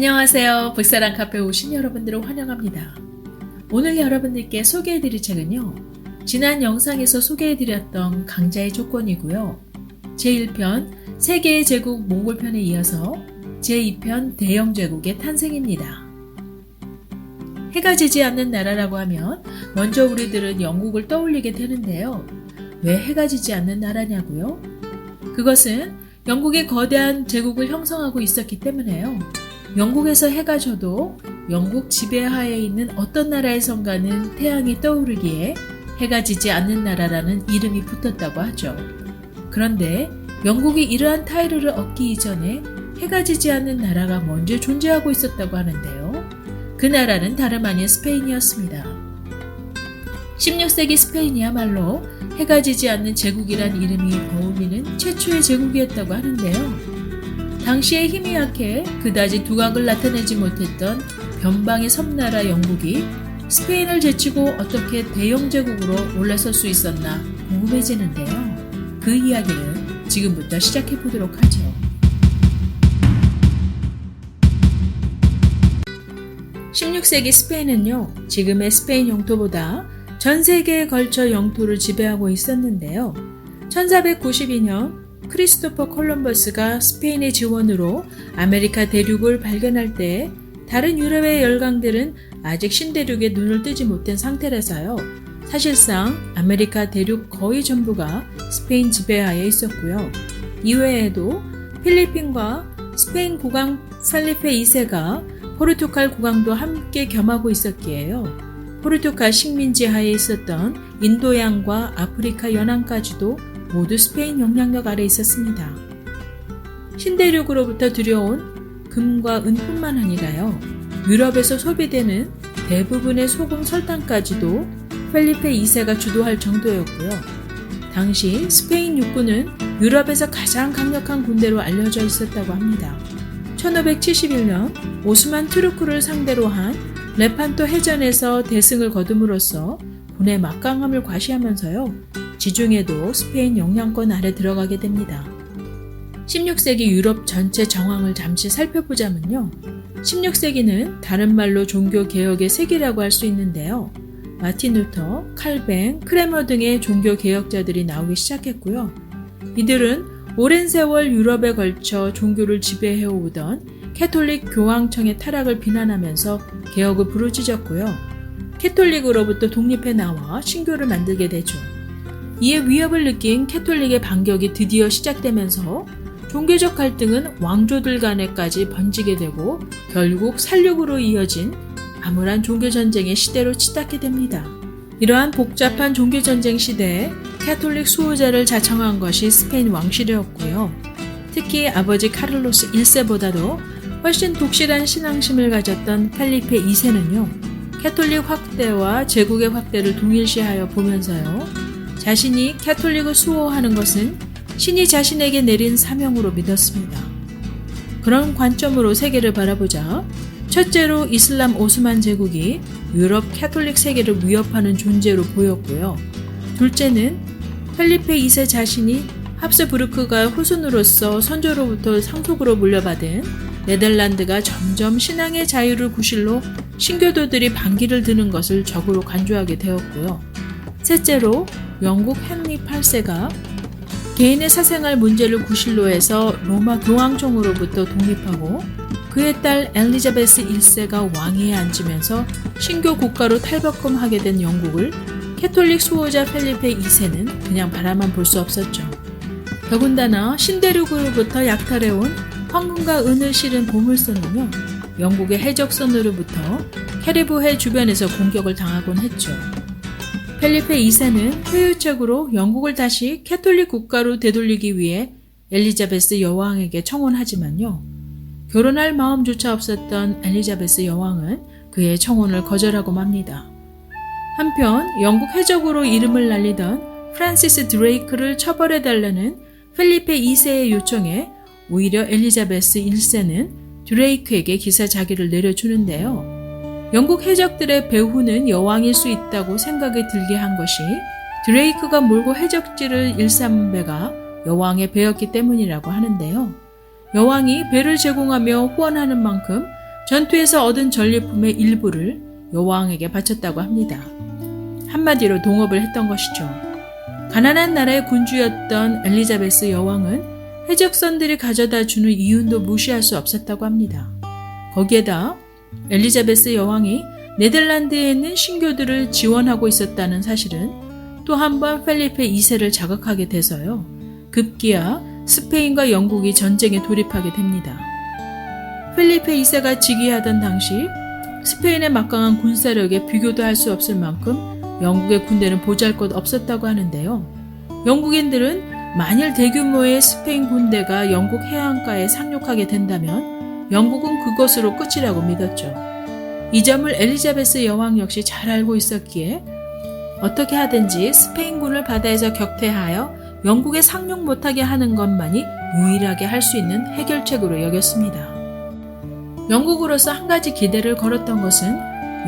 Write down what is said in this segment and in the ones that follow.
안녕하세요. 북사랑 카페에 오신 여러분들을 환영합니다. 오늘 여러분들께 소개해드릴 책은요, 지난 영상에서 소개해드렸던 강자의 조건이고요. 제1편 세계의 제국 몽골편에 이어서 제2편 대영제국의 탄생입니다. 해가 지지 않는 나라라고 하면 먼저 우리들은 영국을 떠올리게 되는데요. 왜 해가 지지 않는 나라냐고요? 그것은 영국이 거대한 제국을 형성하고 있었기 때문에요. 영국에서 해가 져도 영국 지배하에 있는 어떤 나라에선가는 태양이 떠오르기에 해가 지지 않는 나라라는 이름이 붙었다고 하죠. 그런데 영국이 이러한 타이틀을 얻기 이전에 해가 지지 않는 나라가 먼저 존재하고 있었다고 하는데요. 그 나라는 다름 아닌 스페인이었습니다. 16세기 스페인이야말로 해가 지지 않는 제국이란 이름이 어울리는 최초의 제국이었다고 하는데요. 당시에 힘이 약해 그다지 두각을 나타내지 못했던 변방의 섬나라 영국이 스페인을 제치고 어떻게 대영제국으로 올라설 수 있었나 궁금해지는데요. 그 이야기는 지금부터 시작해 보도록 하죠. 16세기 스페인은요, 지금의 스페인 영토보다 전 세계에 걸쳐 영토를 지배하고 있었는데요. 1492년 크리스토퍼 콜럼버스가 스페인의 지원으로 아메리카 대륙을 발견할 때 다른 유럽의 열강들은 아직 신대륙에 눈을 뜨지 못한 상태라서요. 사실상 아메리카 대륙 거의 전부가 스페인 지배하에 있었고요. 이외에도 필리핀과 스페인 국왕 펠리페 2세가 포르투갈 국왕도 함께 겸하고 있었기에요. 포르투갈 식민지 하에 있었던 인도양과 아프리카 연안까지도 모두 스페인 영향력 아래 있었습니다. 신대륙으로부터 들여온 금과 은뿐만 아니라요, 유럽에서 소비되는 대부분의 소금, 설탕까지도 펠리페 2세가 주도할 정도였고요. 당시 스페인 육군은 유럽에서 가장 강력한 군대로 알려져 있었다고 합니다. 1571년 오스만 투르크를 상대로 한 레판토 해전에서 대승을 거둠으로써 군의 막강함을 과시하면서요, 지중해도 스페인 영향권 아래 들어가게 됩니다. 16세기 유럽 전체 정황을 잠시 살펴보자면요. 16세기는 다른 말로 종교개혁의 세기라고 할 수 있는데요. 마틴 루터, 칼뱅, 크레머 등의 종교개혁자들이 나오기 시작했고요. 이들은 오랜 세월 유럽에 걸쳐 종교를 지배해오던 캐톨릭 교황청의 타락을 비난하면서 개혁을 부르짖었고요. 캐톨릭으로부터 독립해 나와 신교를 만들게 되죠. 이에 위협을 느낀 캐톨릭의 반격이 드디어 시작되면서 종교적 갈등은 왕조들 간에까지 번지게 되고 결국 살육으로 이어진 암울한 종교전쟁의 시대로 치닫게 됩니다. 이러한 복잡한 종교전쟁 시대에 캐톨릭 수호자를 자청한 것이 스페인 왕실이었고요. 특히 아버지 카를로스 1세보다도 훨씬 독실한 신앙심을 가졌던 펠리페 2세는요. 캐톨릭 확대와 제국의 확대를 동일시하여 보면서요. 자신이 캐톨릭을 수호하는 것은 신이 자신에게 내린 사명으로 믿었습니다. 그런 관점으로 세계를 바라보자 첫째로 이슬람 오스만 제국이 유럽 캐톨릭 세계를 위협하는 존재로 보였고요. 둘째는 펠리페 2세 자신이 합스부르크가 후손으로서 선조로부터 상속으로 물려받은 네덜란드가 점점 신앙의 자유를 구실로 신교도들이 반기를 드는 것을 적으로 간주하게 되었고요. 셋째로 영국 헨리 8세가 개인의 사생활 문제를 구실로 해서 로마 교황청으로부터 독립하고 그의 딸 엘리자베스 1세가 왕위에 앉으면서 신교 국가로 탈바꿈하게 된 영국을 캐톨릭 수호자 펠리페 2세는 그냥 바라만 볼 수 없었죠. 더군다나 신대륙으로부터 약탈해온 황금과 은을 실은 보물선은요, 영국의 해적선으로부터 캐리브해 주변에서 공격을 당하곤 했죠. 펠리페 2세는 회유적으로 영국을 다시 캐톨릭 국가로 되돌리기 위해 엘리자베스 여왕에게 청혼하지만요. 결혼할 마음조차 없었던 엘리자베스 여왕은 그의 청혼을 거절하고 맙니다. 한편 영국 해적으로 이름을 날리던 프란시스 드레이크를 처벌해달라는 펠리페 2세의 요청에 오히려 엘리자베스 1세는 드레이크에게 기사자기를 내려주는데요. 영국 해적들의 배후는 여왕일 수 있다고 생각이 들게 한 것이 드레이크가 몰고 해적지를 일삼은 배가 여왕의 배였기 때문이라고 하는데요. 여왕이 배를 제공하며 후원하는 만큼 전투에서 얻은 전리품의 일부를 여왕에게 바쳤다고 합니다. 한마디로 동업을 했던 것이죠. 가난한 나라의 군주였던 엘리자베스 여왕은 해적선들이 가져다 주는 이윤도 무시할 수 없었다고 합니다. 거기에다 엘리자베스 여왕이 네덜란드에 있는 신교들을 지원하고 있었다는 사실은 또 한 번 펠리페 2세를 자극하게 돼서요. 급기야 스페인과 영국이 전쟁에 돌입하게 됩니다. 펠리페 2세가 즉위하던 당시 스페인의 막강한 군사력에 비교도 할 수 없을 만큼 영국의 군대는 보잘것 없었다고 하는데요. 영국인들은 만일 대규모의 스페인 군대가 영국 해안가에 상륙하게 된다면 영국은 그것으로 끝이라고 믿었죠. 이 점을 엘리자베스 여왕 역시 잘 알고 있었기에 어떻게 하든지 스페인군을 바다에서 격퇴하여 영국에 상륙 못하게 하는 것만이 유일하게 할 수 있는 해결책으로 여겼습니다. 영국으로서 한 가지 기대를 걸었던 것은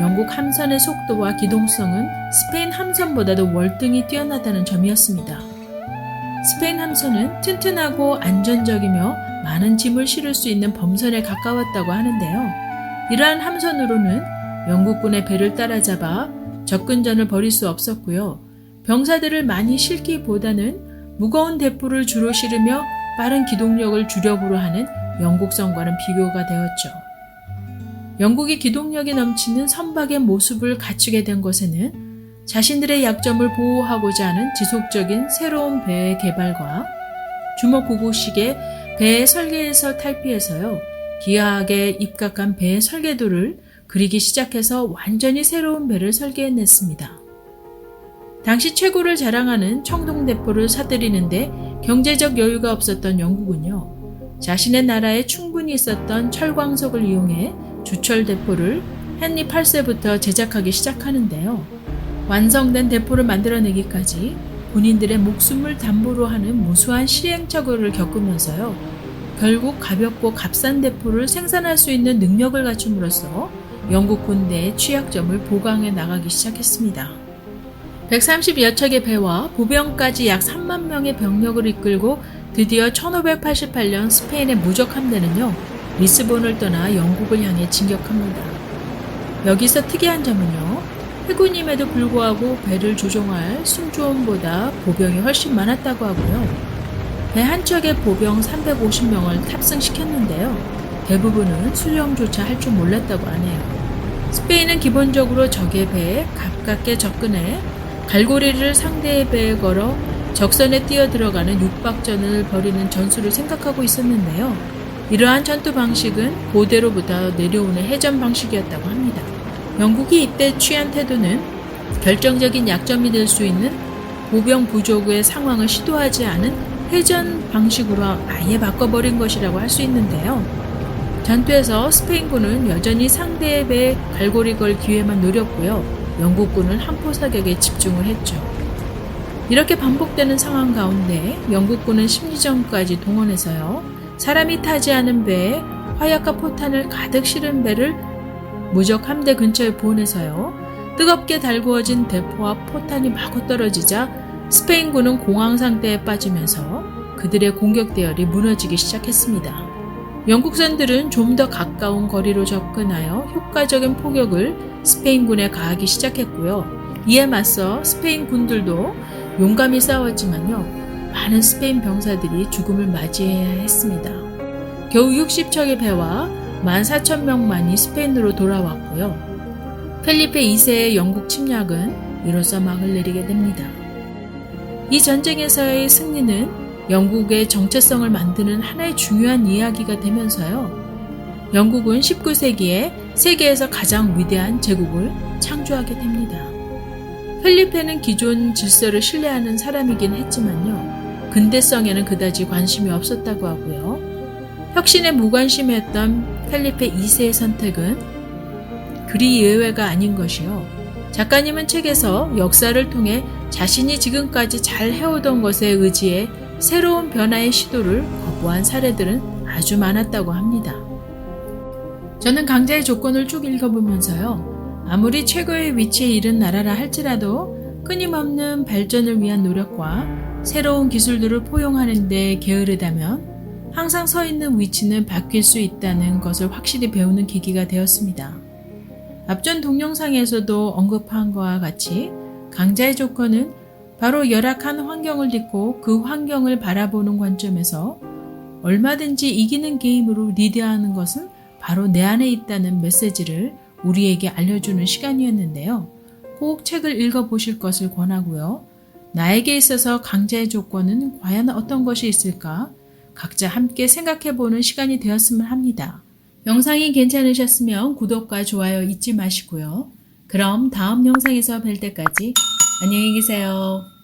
영국 함선의 속도와 기동성은 스페인 함선보다도 월등히 뛰어나다는 점이었습니다. 스페인 함선은 튼튼하고 안전적이며 많은 짐을 실을 수 있는 범선에 가까웠다고 하는데요. 이러한 함선으로는 영국군의 배를 따라잡아 접근전을 벌일 수 없었고요. 병사들을 많이 실기보다는 무거운 대포를 주로 실으며 빠른 기동력을 주력으로 하는 영국선과는 비교가 되었죠. 영국이 기동력이 넘치는 선박의 모습을 갖추게 된 것에는 자신들의 약점을 보호하고자 하는 지속적인 새로운 배의 개발과 주먹구구식의 배의 설계에서 탈피해서요. 기하학에 입각한 배의 설계도를 그리기 시작해서 완전히 새로운 배를 설계해냈습니다. 당시 최고를 자랑하는 청동대포를 사들이는데 경제적 여유가 없었던 영국은요. 자신의 나라에 충분히 있었던 철광석을 이용해 주철대포를 헨리 8세부터 제작하기 시작하는데요. 완성된 대포를 만들어내기까지 군인들의 목숨을 담보로 하는 무수한 시행착오를 겪으면서요. 결국 가볍고 값싼 대포를 생산할 수 있는 능력을 갖춤으로써 영국 군대의 취약점을 보강해 나가기 시작했습니다. 130여 척의 배와 보병까지 약 3만 명의 병력을 이끌고 드디어 1588년 스페인의 무적 함대는요. 리스본을 떠나 영국을 향해 진격합니다. 여기서 특이한 점은요. 해군임에도 불구하고 배를 조종할 순조원보다 보병이 훨씬 많았다고 하고요. 배 한 척에 보병 350명을 탑승시켰는데요. 대부분은 수령조차 할 줄 몰랐다고 하네요. 스페인은 기본적으로 적의 배에 가깝게 접근해 갈고리를 상대의 배에 걸어 적선에 뛰어들어가는 육박전을 벌이는 전술을 생각하고 있었는데요. 이러한 전투 방식은 고대로부터 내려오는 해전 방식이었다고 합니다. 영국이 이때 취한 태도는 결정적인 약점이 될 수 있는 보병 부족의 상황을 시도하지 않은 해전 방식으로 아예 바꿔버린 것이라고 할 수 있는데요. 전투에서 스페인군은 여전히 상대의 배에 갈고리 걸 기회만 노렸고요. 영국군은 함포 사격에 집중을 했죠. 이렇게 반복되는 상황 가운데 영국군은 심리전까지 동원해서요. 사람이 타지 않은 배에 화약과 포탄을 가득 실은 배를 무적 함대 근처에 보내서요. 뜨겁게 달구어진 대포와 포탄이 마구 떨어지자 스페인군은 공황 상태에 빠지면서 그들의 공격 대열이 무너지기 시작했습니다. 영국선들은 좀 더 가까운 거리로 접근하여 효과적인 포격을 스페인군에 가하기 시작했고요. 이에 맞서 스페인 군들도 용감히 싸웠지만요. 많은 스페인 병사들이 죽음을 맞이해야 했습니다. 겨우 60척의 배와 14,000명만이 스페인으로 돌아왔고요. 펠리페 2세의 영국 침략은 이로써 막을 내리게 됩니다. 이 전쟁에서의 승리는 영국의 정체성을 만드는 하나의 중요한 이야기가 되면서요. 영국은 19세기에 세계에서 가장 위대한 제국을 창조하게 됩니다. 펠리페는 기존 질서를 신뢰하는 사람이긴 했지만요. 근대성에는 그다지 관심이 없었다고 하고요. 혁신에 무관심했던 펠리페 2세의 선택은 그리 예외가 아닌 것이요. 작가님은 책에서 역사를 통해 자신이 지금까지 잘 해오던 것에 의지해 새로운 변화의 시도를 거부한 사례들은 아주 많았다고 합니다. 저는 강자의 조건을 쭉 읽어보면서요. 아무리 최고의 위치에 이른 나라라 할지라도 끊임없는 발전을 위한 노력과 새로운 기술들을 포용하는 데 게으르다면 항상 서 있는 위치는 바뀔 수 있다는 것을 확실히 배우는 계기가 되었습니다. 앞전 동영상에서도 언급한 것과 같이 강자의 조건은 바로 열악한 환경을 딛고 그 환경을 바라보는 관점에서 얼마든지 이기는 게임으로 리드하는 것은 바로 내 안에 있다는 메시지를 우리에게 알려주는 시간이었는데요. 꼭 책을 읽어보실 것을 권하고요. 나에게 있어서 강자의 조건은 과연 어떤 것이 있을까? 각자 함께 생각해보는 시간이 되었으면 합니다. 영상이 괜찮으셨으면 구독과 좋아요 잊지 마시고요. 그럼 다음 영상에서 뵐 때까지 안녕히 계세요.